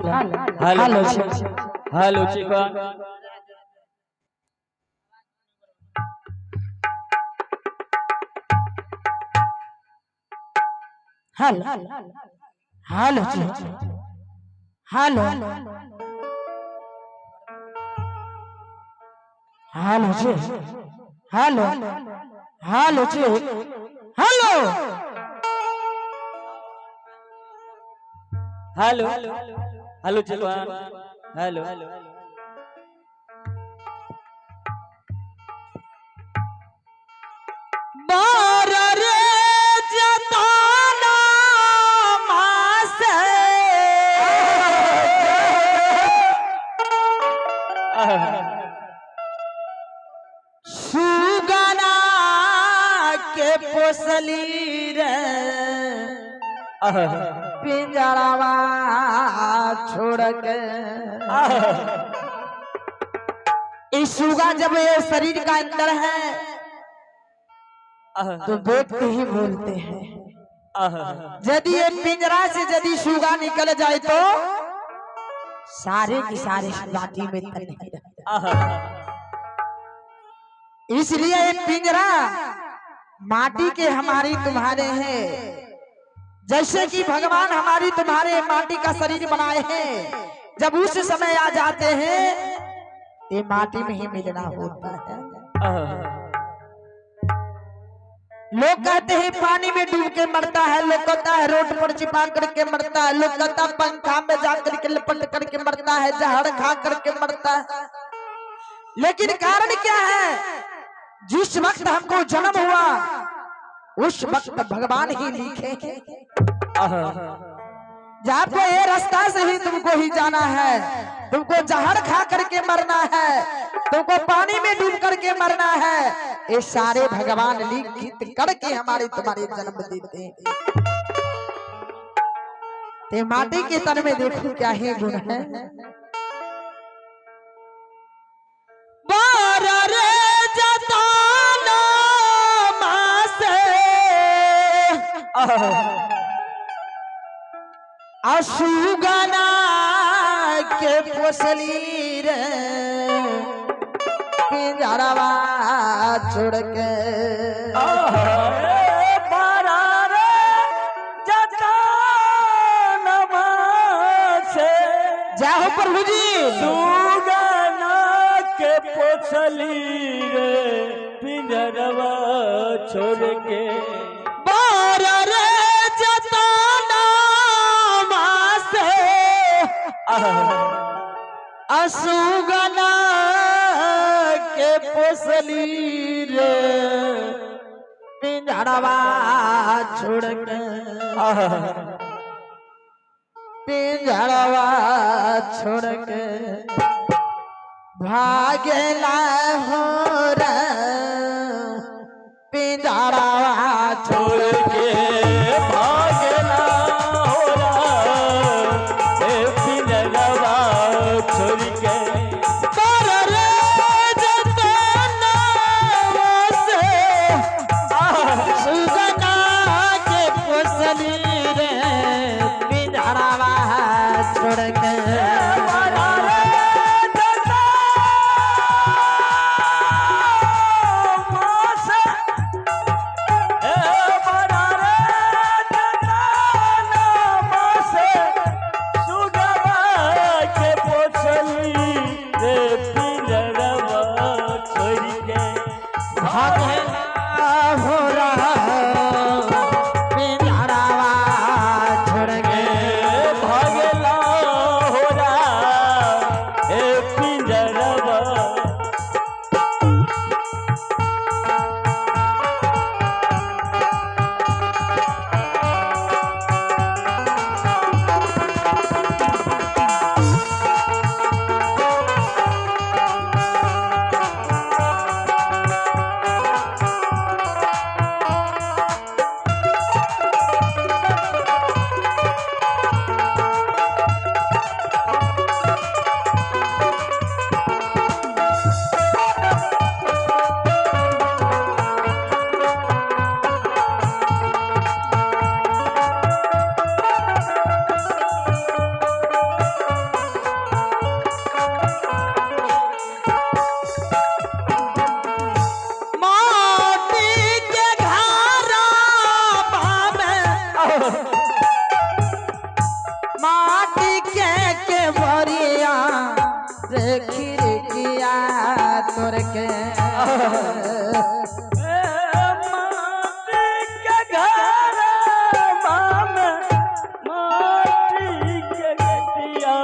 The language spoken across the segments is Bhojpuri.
हेलो हेलो चिकन हेलो हेलो हेलो हेलो जी हेलो हेलो जी हेलो हेलो हेलो चिकन हेलो बार रे जताना मासे सुगना के पोसली रे पिंजरावा छोड़ के इस सुगा जब ये शरीर का अंदर है तो देखते ही बोलते हैं। यदि ये पिंजरा से यदि सुगा निकल जाए तो सारे की सारे माटी में तन नहीं रहते। इसलिए ये पिंजरा माटी के हमारी तुम्हारे हैं। जैसे कि भगवान हमारी तुम्हारे माटी का शरीर बनाए हैं, जब उस समय आ जाते हैं ये माटी में ही मिलना होता है। लोग कहते हैं पानी में डूब के मरता है, लोग कहता है रोड पर छिपा करके मरता है, लोग कहता है पंखा में जाकर के लपट करके मरता है, जहर खा करके मरता है। लेकिन कारण क्या है? जिस वक्त हमको जन्म हुआ उस वक्त भगवान ही लिखे जहाँ पे ये रास्ता से ही तुमको ही जाना है, तुमको जहर खा करके मरना है, तुमको पानी में डूब करके मरना है। ये सारे भगवान लिखित करके हमारे तुम्हारे जन्म देते हैं। ते माटी के तन में देखो क्या ही गुण है। बार रे जताना मासे असुगना के पोसली रे पिंजरवा छोड़ के जय हो प्रभु जी। सुगना के पोछली रे पिंजरवा छोड़ के बार रे जताना मासे असुगना के पोसली रे पिंजरवा छोड़ के पिंजरवा छोड़ के भागेला हो रे पिंजरवा छोड़ के भागला हो पिंजरवा छोड़ के बोरिया रे खिड़किया तोड़ के माटी के घर माटी के गटिया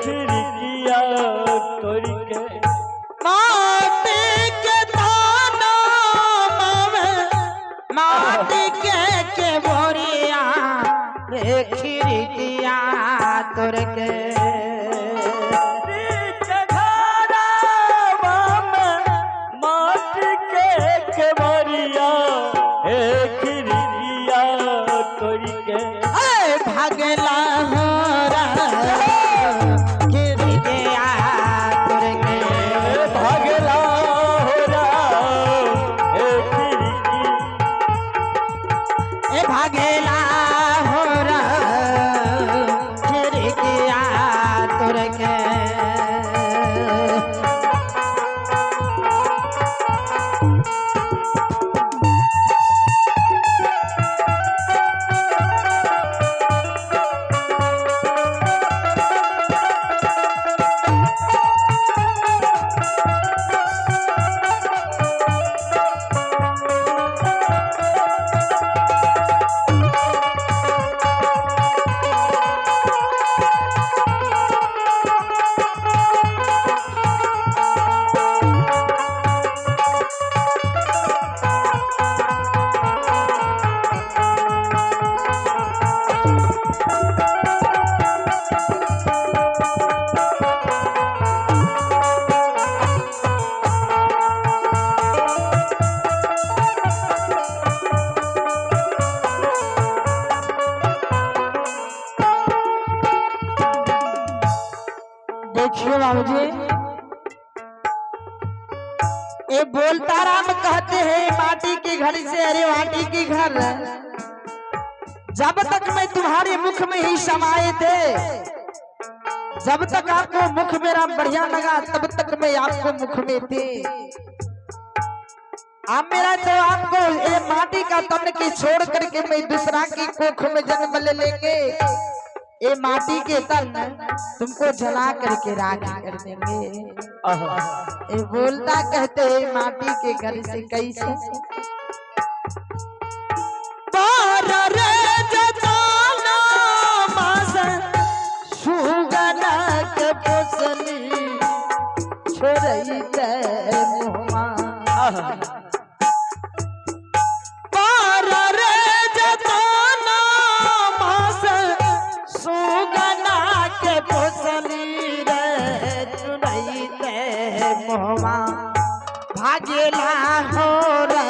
खिड़किया तोड़ के माटी के दाना माटी के बोरिया रे खिड़किया तोड़ के भागला हो खिड़किया तोड़ के भागला भागेला हो खिड़किया तोड़ के देखिए बाबूजी, ये बोलता राम कहते हैं माटी के घर से, अरे माटी के घर, जब तक मैं तुम्हारे मुख में ही समाये थे, जब तक आपको मुख मेरा बढ़िया लगा तब तक मैं आपको मुख में थे। आप मेरा तो आपको ये माटी का तन की छोड़ करके मैं दूसरा की कोख में जन्म ले लेके ये माटी के तन तुमको जला करके राख कर देंगे। ये बोलता कहते हैं माटी के घर से कैसे पार रे जताना मासन सुगना के पोसली छोड़ई ते मुहमा पार रे जताना मासन सुगना के पोसली रे चुनई ते मुहमा भागेला हो रे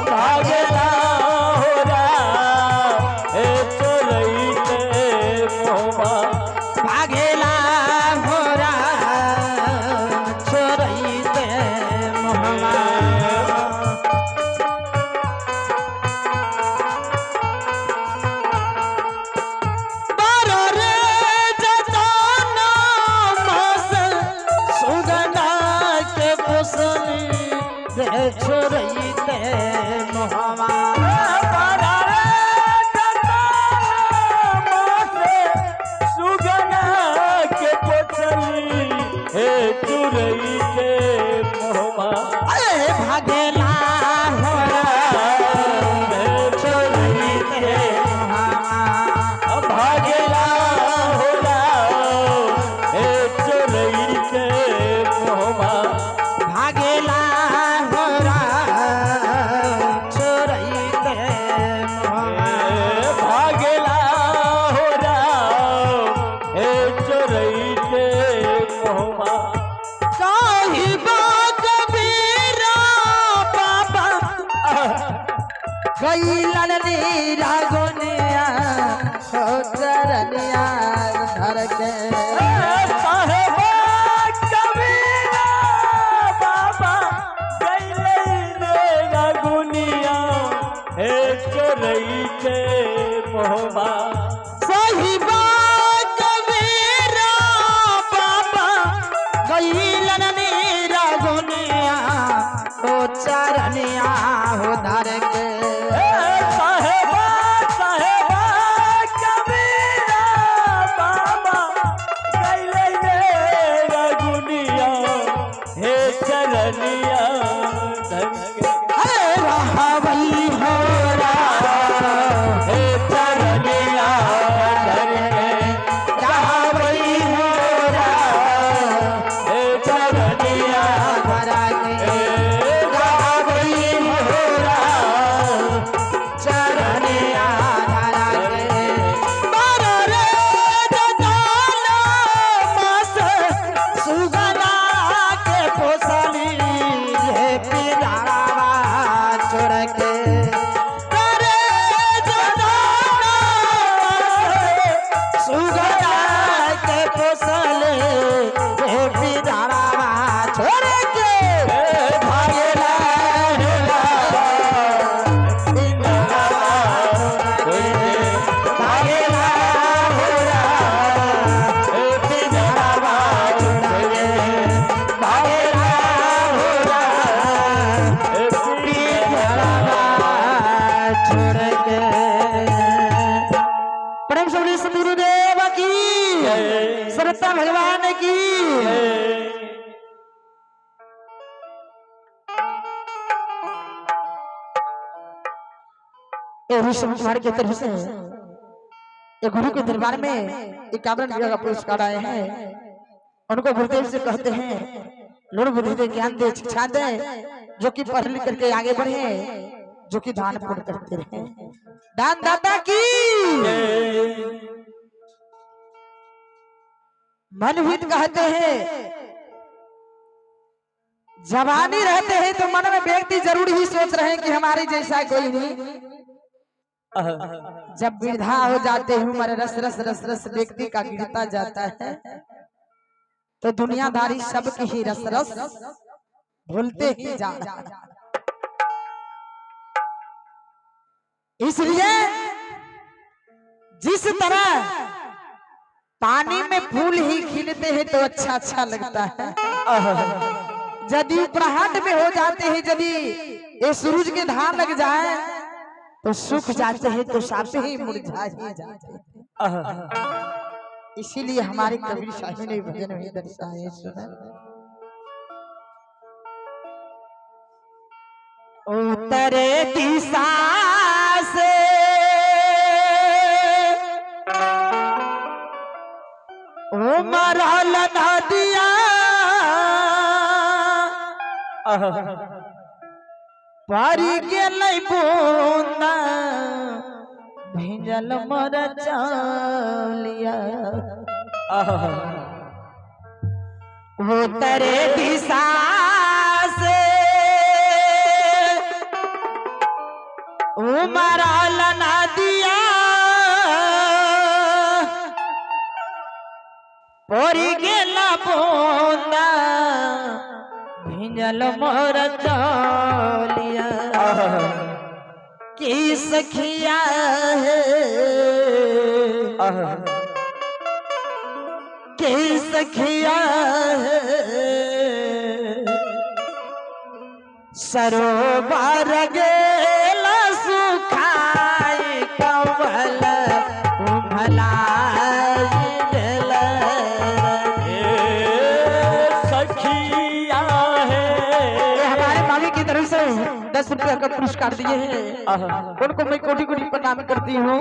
भागला हो भागेला हो छोड़ई ते मोहमा बारो रे जताना मास सुगना के पोसली रे छोड़ई ते मोहमा चुरई के मोहमा भागेला हो छोड़ई ते मोहमा भागेला हो चुरई के मोहमा भागेला हो छोड़ई ते मोहमा भागेला हो चुरई के मोहमा साहिबा कबीरा बाबा कैलन नीरा गुनिया हो चरनिया धर के साहेबा कबीरा बाबा कैले गुनिया हे चोरई के मोहबा साहिबा कबीरा बाबा कैलन नीरा गुनिया हो चरनिया हो धर के साहेबा शंकर भगवान की। ऋषभ कुमार के तरफ से ये गुरु के दरबार में 51 रुपया का पुरस्कार आए हैं। उनको गुरुदेव से कहते हैं लोड़ बुद्धि दे, ज्ञान दे, शिक्षा दे, जो कि पढ़ लिख करके आगे बढ़े, जो कि दान पुण्य करते रहे। दान दाता की मनहित कहते हैं। जवानी रहते हैं तो मन में व्यक्ति जरूर ही सोच रहे हैं कि हमारे जैसा कोई नहीं। जब वृद्धा हो जाते हैं, उम्र रस रस रस रस व्यक्ति का गिरता जाता है, तो दुनियादारी सबकी ही रस रस भूलते ही जा रहा है। इसलिए जिस तरह पानी में फूल ही खिलते हैं तो अच्छा अच्छा लगता है, यदि उपराहट में हो जाते हैं, यदि ये सूरज के धार लग जाए तो सूख जाते हैं, तो साफे ही मुरझा ही जाते हैं। इसीलिए हमारे कबीर साहब ने भजन में दर्शाए, सुना उत्तरे दिशा से उमरल नदिया पारी गेलै बूंदा भिजल मोर चालिया। उत्तरे दिशा से उमरल नदिया पारी गेला बूंदा भिजल मोर चालिया। की सखिया है, की सखिया है, सरोवर गेला सुखाई कवल उमलाई गेला। सखिया है, हमारे मामी की तरफ से 10 रुपया का पुरस्कार दिए हैं। उनको मैं कोटि कोटि प्रणाम करती हूँ,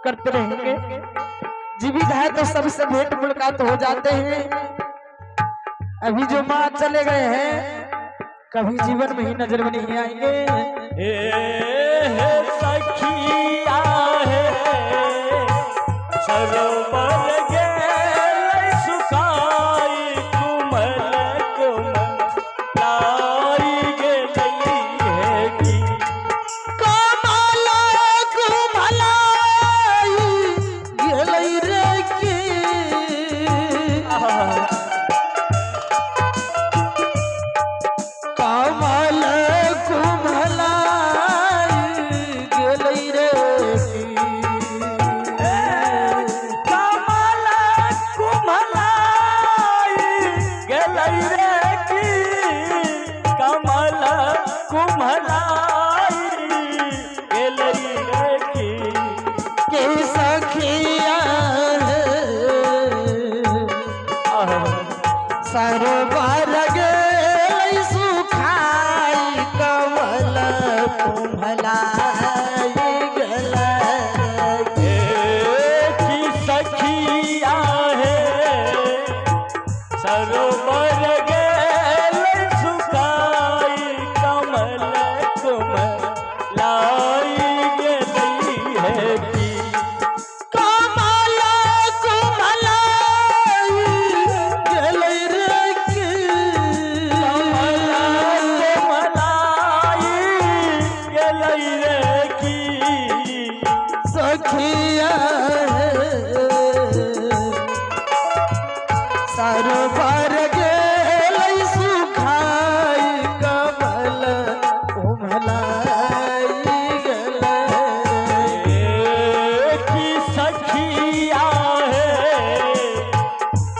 करते रहेंगे। जीवित है तो सबसे भेंट मुलाकात हो जाते हैं। अभी जो माँ चले गए हैं, कभी जीवन में ही नजर में नहीं आएंगे। सखिया है, सरोवर गेलै सुखाई कुमल कुमलाई गेलै है की। कमल कुमलाई गेलै रे की। कमल कुमलाई गेलै रे की। कमल कुमलाई गेलै रे की। कमल कुमलाई गेलै रे की। के सखिया है, सरोवर गेलै सुखाई कमल कुम्हलाई गेलै। की सखिया है, सरोवर गेलै सुखाई कमल कुमलाई गेलै है की। कमल कुम्हलाई गेलै रे की। कमल कुमलाई गेलै रे की। सखिया है, सरोवर गेलै सुखाई कमल कुम्हलाई गेलै। की सखिया है,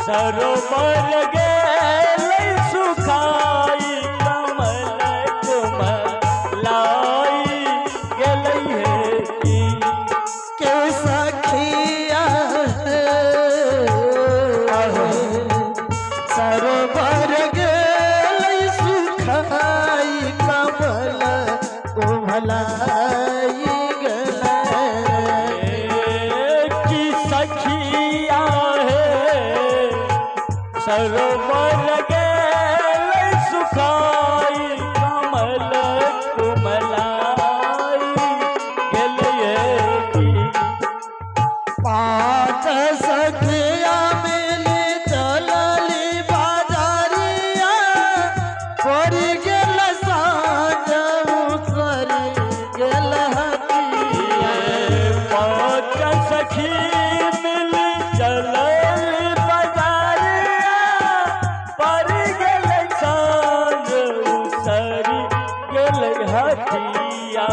सरोवर गेलै सुखाई कमल कुमलाई गेलै है की। के सखिया है, सरोवर गेलै सुखाई कमल कुमलाई गेलै की पाँच सखिया मिली चलली बाजारिया पड़ी गेल साँझ उसरी गेल हटिया पाँच सखी मिल चलल बजारिया पर गेल साँझ उसरी गेल हटिया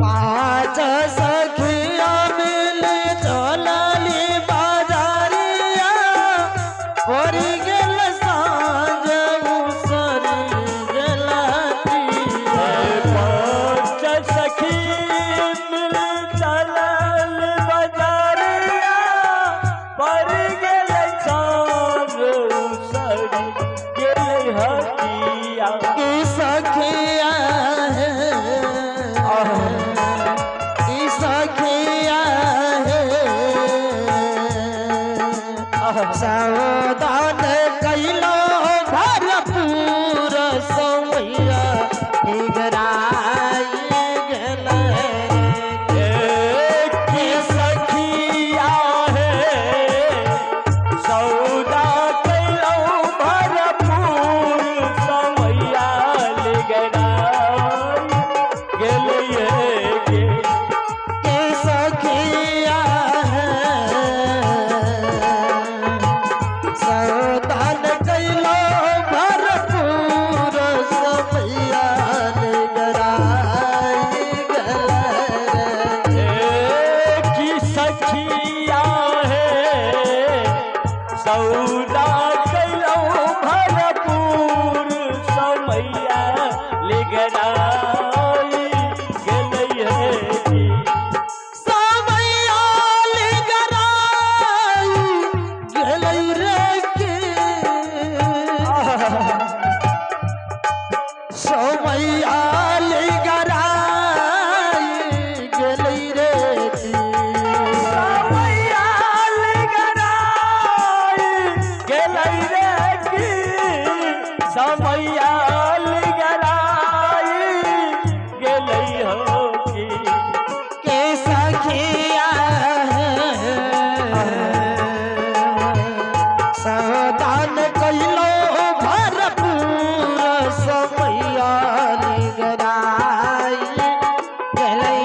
पाँच सखिया मिली चलली बाजारिया पड़ी गेल साँझ उसरी गेल हटिया पाँच सखी मिल चलल बजारिया पर गेल साँझ उसरी गेल हटिया की सखिया है की सखिया है सावधान कैलो भरपूर सौया निगराई गेल की सखिया है सौदा कैलौ भरपूर समैया लगराई गेलिए गे की सखिया है सावधान कैलो भरपूर सौया निगराई गेल की सखिया है सौदा कैलौ भरपूर समैया लगराई गेलिए गे समैया निगराई गेलै रे की समैया निगराई गेलै रे की समैया लगराई गेलै रे की समैया लगराई गेलै हो की के सखिया सावधान कैलो भरपूर समैया निगराई गेलै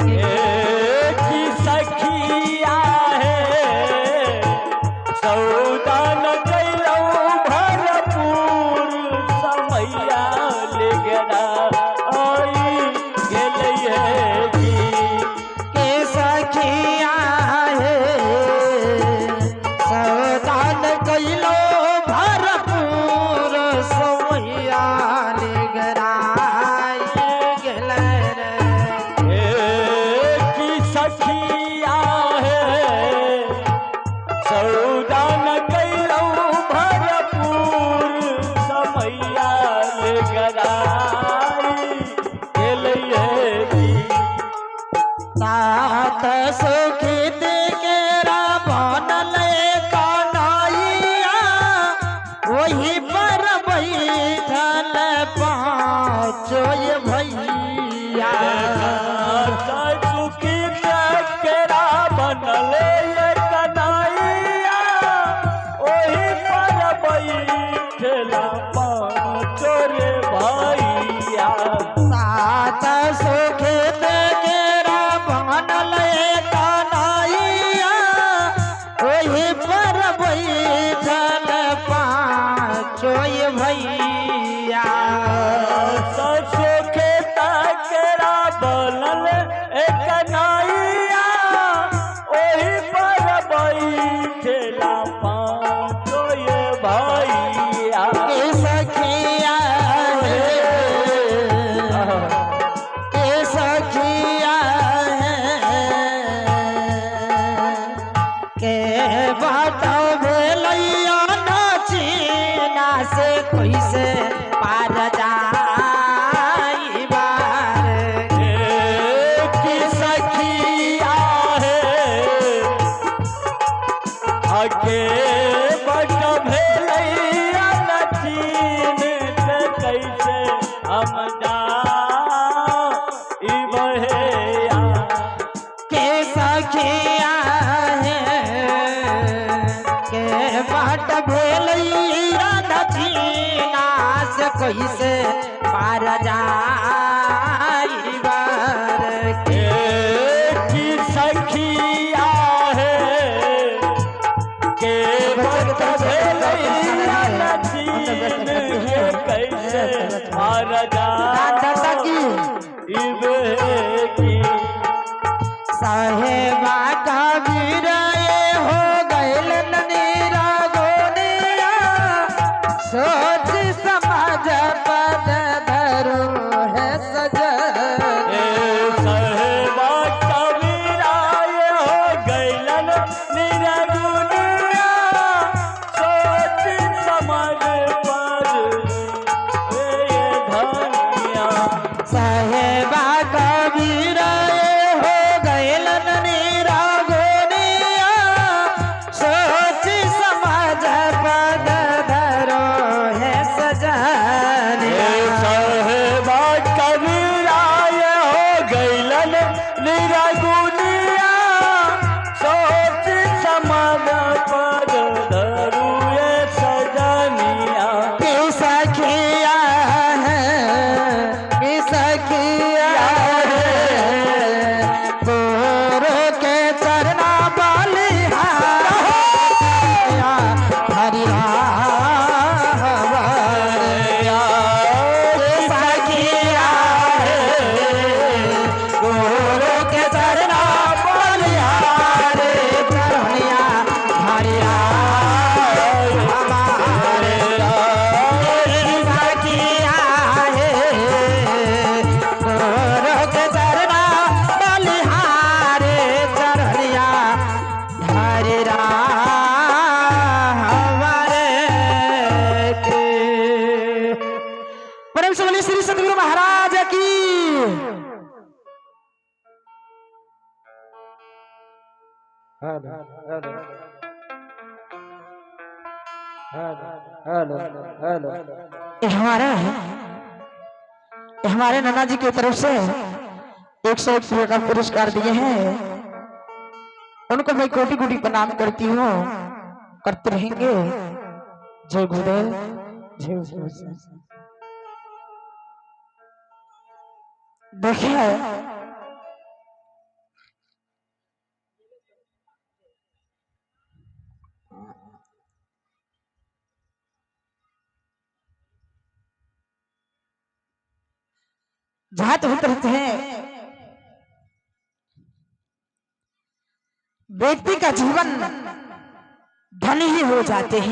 रे की सखिया है सौदा न कैलौ भरपूर समैया लगराई गेलै की के सखिया है सावधान कैलो भरपूर समैया निगराई गेलै रे की सखिया है सौदा न कैलौ भरपूर समैया लगराई गेलिए की सात सुखी केरा बनल कन्हैया वही पर बैठल पाँचों भैया सुखी केरा बनल कन्हैया ओही पर बैठला पाँचो रे भैया सात सुखी केरा बनल कन्हैया वही पर बैठल पाँचों भैया सरसों के तकेरा बनल कन्हैया ओही पर बैठला पाँचो ये भैया के सखिया है के सखिया है के बात भेलैया नाचीना से कैसे पार जाई बार की सखिया है आगे बट भेलै सखिया के बाट भेलैया दक्षिणा से कैसे पार जाई बार के की सखिया है के कैसे महाराजा की साहेबा कबीर ये हो गैल नीरा गोनिया सोच समझ पद धरू है सजन सहबा कबीरा ये हो गैलन निरगुनिया सोच समझ पर ये धनिया साहेबा कबीर ये हो गैल नीरा गोनिया सोच समझ पद धरो है सजन सहबा कबीरा ये हो गैलन निरगुनिया सोच समझ पर धरू ये सजनिया की सखिया है की सखिया है गुरु के चरना बलिहारिया हरि सखिया है गुरु के चरना बलिहारे चरनिया हरि हमारे सखिया है गुरु के चरना बलिहारे चरनिया हरि हमारे के प्रेम से बोलिए श्री सतगुरु महाराज की हमारे नाना जी की तरफ से 101 रुपये का पुरस्कार दिए हैं उनको मैं कोटि कोटि प्रणाम करती हूँ करते रहेंगे जय गुरुदेव जय गुरुदेव। देखिए जहां होते रहते हैं व्यक्ति का जीवन धनी ही हो जाते हैं